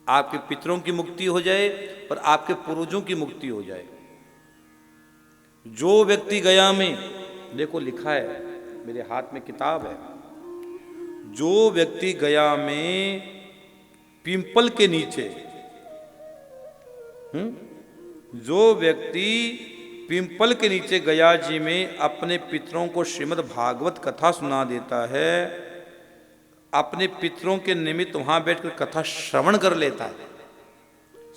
आपके पितरों की मुक्ति हो जाए और आपके पूर्वजों की मुक्ति हो जाए। जो व्यक्ति गया में, देखो लिखा है मेरे हाथ में किताब है, जो व्यक्ति गया में पिंपल के नीचे, जो व्यक्ति पिंपल के नीचे गया जी में अपने पितरों को श्रीमद् भागवत कथा सुना देता है, अपने पितरों के निमित्त वहां बैठकर कथा श्रवण कर लेता है,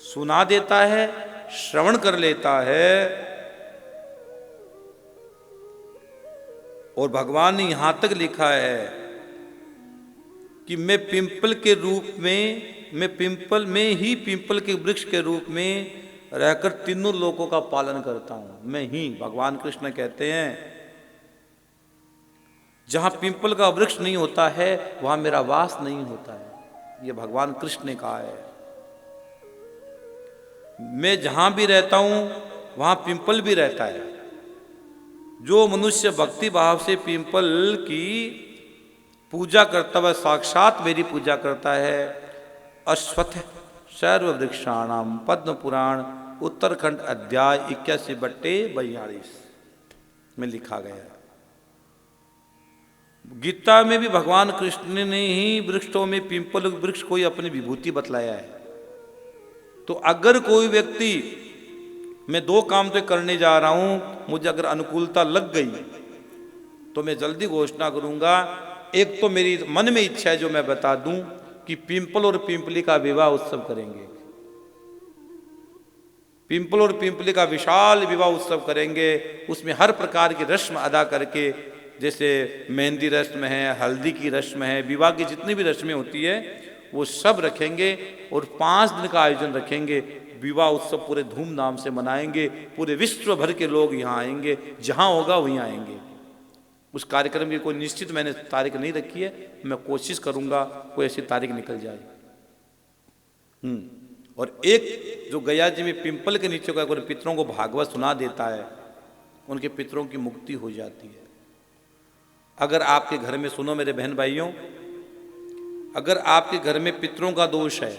सुना देता है, श्रवण कर लेता है, और भगवान ने यहां तक लिखा है कि मैं पिंपल के रूप में, मैं पिंपल में ही पिंपल के वृक्ष के रूप में रहकर तीनों लोगों का पालन करता हूं। मैं ही, भगवान कृष्ण कहते हैं, जहां पिंपल का वृक्ष नहीं होता है वहां मेरा वास नहीं होता है। ये भगवान कृष्ण ने कहा है। मैं जहां भी रहता हूं वहां पिंपल भी रहता है। जो मनुष्य भक्ति भाव से पिंपल की पूजा करता हुआ साक्षात मेरी पूजा करता है, अश्वत्थ सर्व वृक्षाणाम पद्म पुराण उत्तरखंड अध्याय 81/42 में लिखा गया है। गीता में भी भगवान कृष्ण ने ही वृक्षों में पिंपल वृक्ष को ही अपनी विभूति बतलाया है। तो अगर कोई व्यक्ति, मैं 2 काम तो करने जा रहा हूं, मुझे अगर अनुकूलता लग गई तो मैं जल्दी घोषणा करूंगा। एक तो मेरी मन में इच्छा है जो मैं बता दूं कि पिंपल और पिंपली का विवाह उत्सव करेंगे। पिंपल और पिंपली का विशाल विवाह उत्सव करेंगे। उसमें हर प्रकार की रस्म अदा करके, जैसे मेहंदी रस्म है, हल्दी की रस्म है, विवाह की जितनी भी रस्में होती है वो सब रखेंगे और 5 दिन का आयोजन रखेंगे। विवाह उत्सव पूरे धूमधाम से मनाएंगे। पूरे विश्व भर के लोग यहाँ आएंगे, जहाँ होगा वहीं आएंगे। उस कार्यक्रम की कोई निश्चित मैंने तारीख नहीं रखी है, मैं कोशिश करूंगा कोई ऐसी तारीख निकल जाए। और एक जो गया जी में पिंपल के नीचे का कोई पितरों को भागवत सुना देता है, उनके पितरों की मुक्ति हो जाती है। अगर आपके घर में, सुनो मेरे बहन भाइयों, अगर आपके घर में पितरों का दोष है,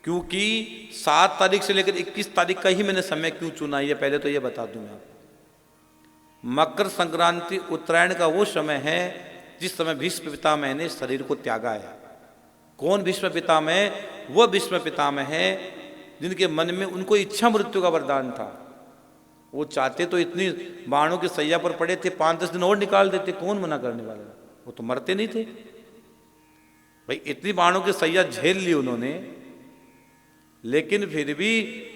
क्योंकि 7 तारीख से लेकर 21 तारीख का ही मैंने समय क्यों चुना है पहले तो ये बता दूं मैं। मकर संक्रांति उत्तरायण का वो समय है जिस समय भीष्म पितामह ने शरीर को त्यागा है। कौन भीष्म पितामह? वो भीष्म पितामह है जिनके मन में उनको इच्छा मृत्यु का वरदान था। वो चाहते तो इतनी बाणों की सैया पर पड़े थे, 5-10 दिन और निकाल देते, कौन मना करने वाला? वो तो मरते नहीं थे भाई। इतनी बाणों की सैया झेल ली उन्होंने, लेकिन फिर भी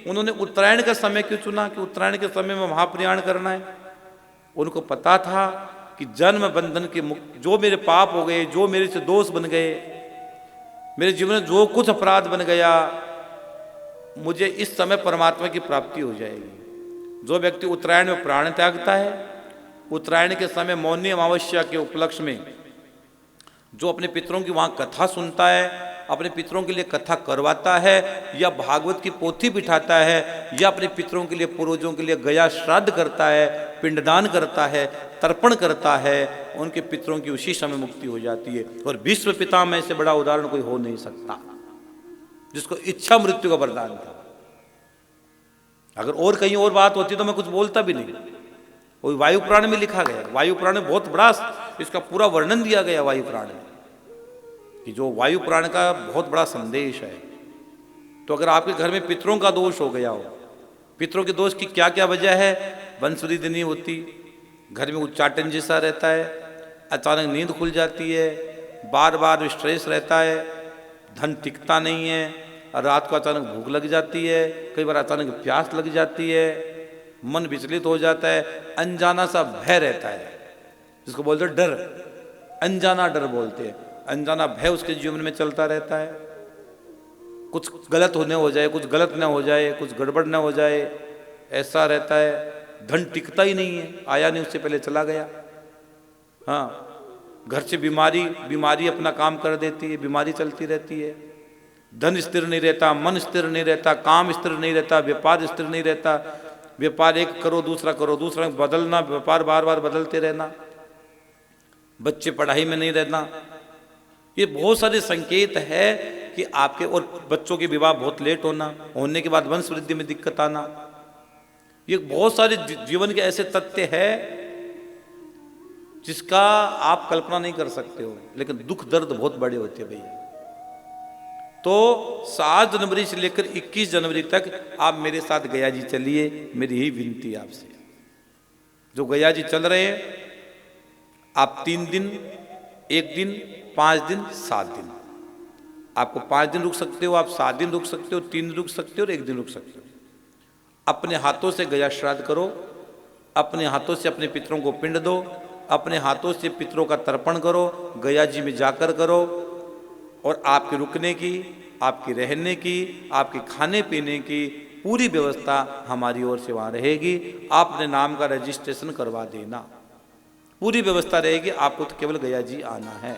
उन्होंने उत्तरायण का समय क्यों चुना कि उत्तरायण के समय में महाप्रयाण करना है? उनको पता था कि जन्म बंधन के मुक्त, जो मेरे पाप हो गए, जो मेरे से दोष बन गए, मेरे जीवन में जो कुछ अपराध बन गया, मुझे इस समय परमात्मा की प्राप्ति हो जाएगी। जो व्यक्ति उत्तरायण में प्राण त्यागता है, उत्तरायण के समय मौनी अमावस्या के उपलक्ष्य में जो अपने पितरों की वहाँ कथा सुनता है, अपने पितरों के लिए कथा करवाता है, या भागवत की पोथी बिठाता है, या अपने पितरों के लिए, पूर्वजों के लिए गया श्राद्ध करता है, पिंडदान करता है, तर्पण करता है, उनके पितरों की उसी समय मुक्ति हो जाती है। और विश्व पितामह से बड़ा उदाहरण कोई हो नहीं सकता जिसको इच्छा मृत्यु का वरदान था। अगर और कहीं और बात होती तो मैं कुछ बोलता भी नहीं। वो वायु पुराण में लिखा गया, वायु पुराण में बहुत बड़ा इसका पूरा वर्णन दिया गया वायु पुराण में, कि जो वायु पुराण का बहुत बड़ा संदेश है। तो अगर आपके घर में पितरों का दोष हो गया हो, पितरों के दोष की क्या क्या वजह है? वंशवृद्धि नहीं होती, घर में उच्चाटन जैसा रहता है, अचानक नींद खुल जाती है, बार बार स्ट्रेस रहता है, धन टिकता नहीं है, और रात को अचानक भूख लग जाती है, कई बार अचानक प्यास लग जाती है, मन विचलित हो जाता है, अनजाना सा भय रहता है, जिसको बोलते हैं डर, अनजाना डर बोलते हैं। अनजाना भय उसके जीवन में चलता रहता है। कुछ गलत होने हो जाए, कुछ गलत न हो जाए, कुछ गड़बड़ न हो जाए, ऐसा रहता है। धन टिकता ही नहीं है, आया नहीं उससे पहले चला गया। हाँ, घर से बीमारी अपना काम कर देती है, बीमारी चलती रहती है। धन स्थिर नहीं रहता, मन स्थिर नहीं रहता, काम स्थिर नहीं रहता, व्यापार स्थिर नहीं रहता। व्यापार एक करो दूसरा बदलना, व्यापार बार बार बदलते रहना, बच्चे पढ़ाई में नहीं रहना। ये बहुत सारे संकेत है कि आपके और बच्चों के विवाह बहुत लेट होने के बाद वंश वृद्धि में दिक्कत आना, ये बहुत सारे जीवन के ऐसे तथ्य है जिसका आप कल्पना नहीं कर सकते हो, लेकिन दुख दर्द बहुत बड़े होते हैं भैया। तो 7 जनवरी से लेकर 21 जनवरी तक आप मेरे साथ गया जी चलिए, मेरी यही विनती है आपसे। जो गया जी चल रहे हैं, आप 3 दिन, 1 दिन, 5 दिन, 7 दिन, आपको 5 दिन रुक सकते हो, आप 7 दिन रुक सकते हो, 3 दिन रुक सकते हो और 1 दिन रुक सकते हो। अपने हाथों से गया श्राद्ध करो, अपने हाथों से अपने पितरों को पिंड दो, अपने हाथों से पितरों का तर्पण करो, गया जी में जाकर करो। और आपके रुकने की, आपकी रहने की, आपके खाने पीने की पूरी व्यवस्था हमारी ओर से वहाँ रहेगी। आप अपने नाम का रजिस्ट्रेशन करवा देना, पूरी व्यवस्था रहेगी, आपको तो केवल गया जी आना है।